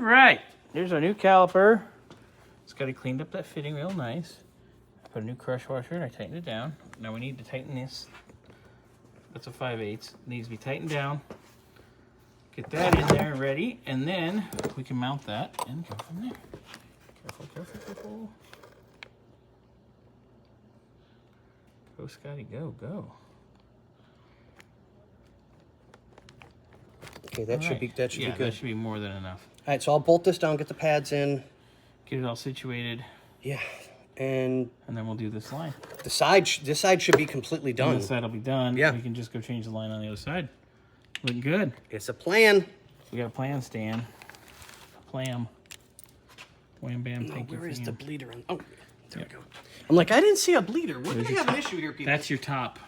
right. Here's our new caliper. It's got it cleaned up that fitting real nice. I put a new crush washer and I tightened it down. Now we need to tighten this. That's a 5/8. It needs to be tightened down. Get that in there and ready, and then we can mount that and go from there. Careful, careful, careful. Go, Scotty, go, go. Okay, that should be good. That should be more than enough. All right, so I'll bolt this down, get the pads in. Get it all situated. Yeah, and then we'll do this line. this side should be completely done. And this side will be done. Yeah. We can just go change the line on the other side. Looking good. It's a plan. We got a plan, Stan. Plam. Wham bam. Thank you. Where is the bleeder? Oh, there Yep. we go. I'm like, I didn't see a bleeder. What did I have an issue here, people? That's your top.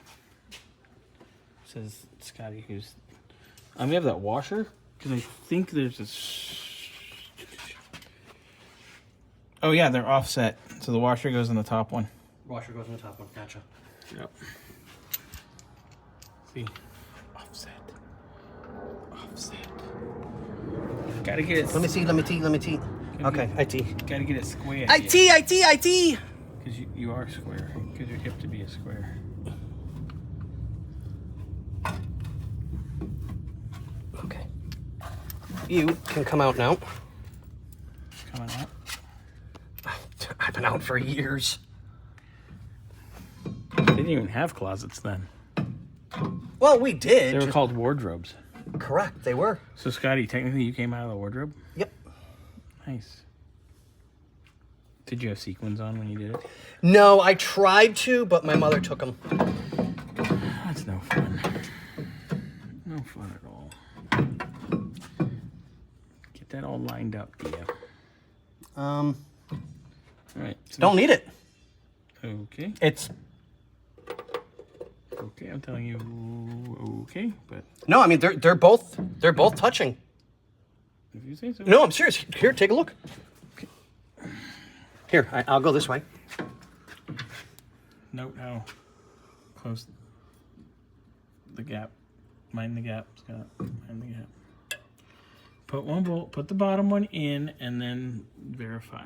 Says Scotty, who's. We have that washer because I think there's a. Oh yeah, they're offset. So the washer goes in the top one. Washer goes in the top one. Gotcha. Yep. See, offset. Offset. Gotta get it. Let me see. Okay, IT. Gotta get it square. IT. Because you are square. Because you're hip to be a square. Okay. You can come out now. Coming out. I've been out for years. They didn't even have closets then. Well, we did. They were called wardrobes. Correct, they were. So, Scotty, technically you came out of the wardrobe? Yep. Nice. Did you have sequins on when you did it? No, I tried to, but my mother took them. That's no fun. No fun at all. Get that all lined up, dear. All right. So Don't need it. Okay. It's Okay, I'm telling you. Okay, but no. I mean, they're both touching. if you say so. No, I'm serious. Here, take a look. Okay. Here, I'll go this way. Note how close the gap. Mind the gap, Scott. Mind the gap. Put one bolt. Put the bottom one in, and then verify.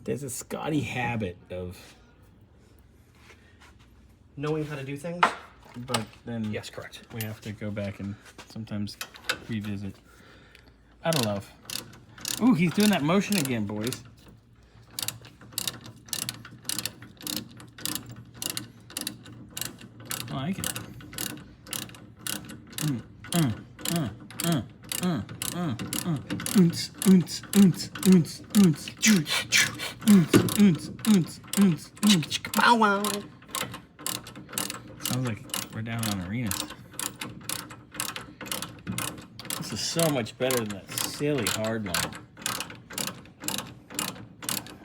There's a Scotty habit of Knowing how to do things. but then Yes, correct. we have to go back and sometimes revisit. Out of love. Ooh, he's doing that motion again, boys. I like it. Bow wow. Sounds like we're down on arena. This is so much better than that silly hard line.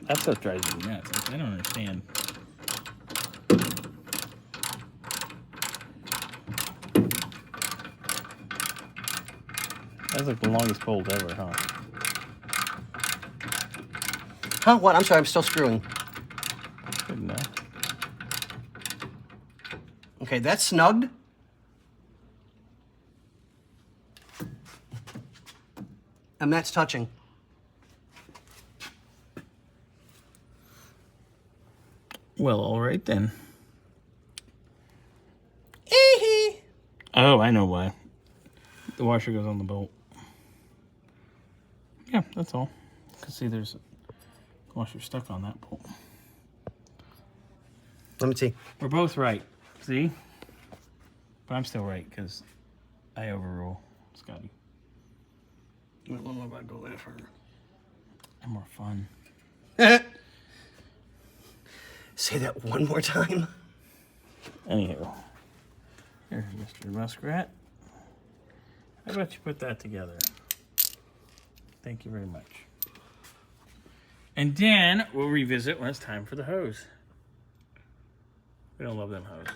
That's what drives me nuts. Like, I don't understand. That's like the longest bolt ever, huh? Huh? What? I'm sorry. I'm still screwing. Good enough. Okay, that's snugged. And that's touching. Well, all right then. Oh, I know why. The washer goes on the bolt. Yeah, that's all. Because see, there's a washer stuck on that bolt. Let me see. We're both right. See? But I'm still right because I overrule Scotty. I don't know if I'd go that far. I'm more fun. Say that one more time. Anywho. Here's Mr. Muskrat. How about you put that together? Thank you very much. And then we'll revisit when it's time for the hose. We don't love them hose.